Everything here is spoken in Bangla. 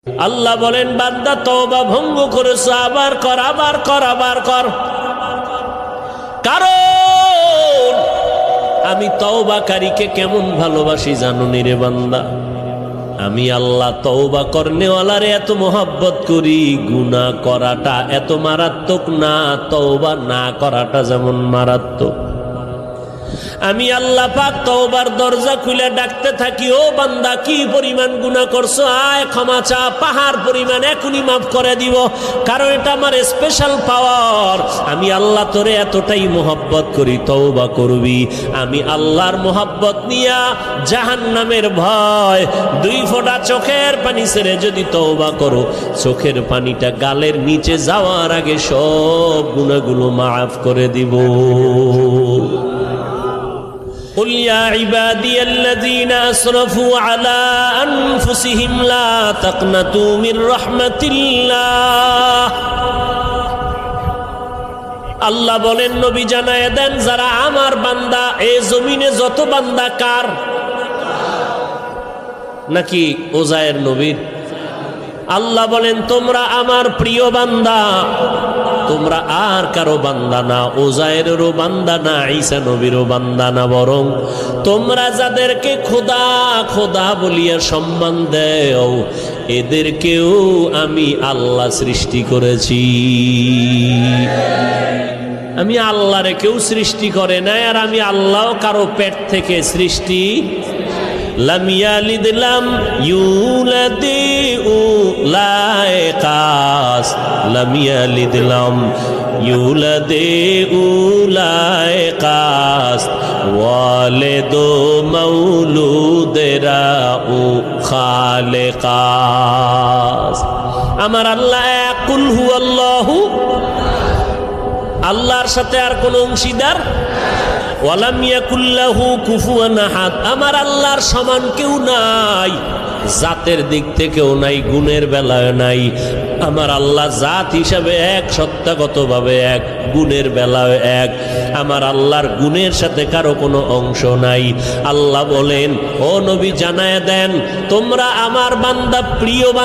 আল্লাহ বলেন বান্দা তওবা ভঙ্গ করেছো, আবার কর, আবার কর, আবার কর। কারণ আমি তওবাকারীকে কেমন ভালোবাসি জানো নি রে বান্দা? আমি আল্লাহ তওবা করনেওয়ালারে এত মোহাব্বত করি, গুনাহ করাটা এত মারাত্মক না, তওবা না করাটা যেমন মারাত্মক। আমি আল্লাহ পাক তওবার দরজা খুলে ডাকতে থাকি, ও বান্দা কি পরিমাণ গুনাহ করছো, আয় ক্ষমা চা, পাহাড় পরিমাণ এখনই মাফ করে দিব। কারণ এটা আমার স্পেশাল পাওয়ার। আমি আল্লাহ তোরে এতটাই মোহাব্বত করি, তওবা করবি। আমি আল্লাহর মোহাব্বত নিয়া জাহান্নামের ভয়, 2 ফোঁটা চোখের পানি ছেড়ে যদি তওবা করো, চোখের পানিটা গালের নিচে যাওয়ার আগে সব গুনাহগুলো মাফ করে দিব। قل يا عبادي الذين أسرفوا على أنفسهم لا تقنطوا من رحمة الله। আল্লাহ বলেন নবী জানায়ে দেন, যারা আমার বান্দা, এই জমিনে যত বান্দা কার? নাকি ওজায়ের নবীর? আল্লাহ বলেন তোমরা আমার প্রিয় বান্দা, তোমরা আর কারো বান্দা না, ওজায়েরও বান্দা না, ঈসা নবীরও বান্দা না, বরং তোমরা যাদেরকে খোদা খোদা বলিয়া সম্মান দেও, এদেরকেও আমি আল্লাহ সৃষ্টি করেছি। আমি আল্লাহরে কেউ সৃষ্টি করে নাই, আর আমি আল্লাহ কারো পেট থেকে সৃষ্টি। লাম ইয়ালিদ লাম ইউলাদ উলাইকাস, লাম ইয়ালিদ লাম ইউলাদ উলাইকাস, ওয়ালিদু মাউলুদেরা উ খালিকাস। আমার আল্লাহ এক, কুল হুয়াল্লাহু, আল্লাহর সাথে আর কোন অংশীদার, ওয়ালাম ইয়াকুল লাহু কুফুয়ান আহাদ, আমার আল্লাহর সমান কেউ নাই, জাতের দিক থেকেও নাই, গুণের বেলায় নাই। আমার আল্লাহ জাত হিসাবে এক, সত্তাগতভাবে এক, গুণের বেলায় এক। আমার আল্লাহর গুণের সাথে কারো কোনো অংশ নাই। আল্লাহ বলেন ও নবী জানায়ে দেন, তোমরা আমার বান্দা, প্রিয় বান্দা।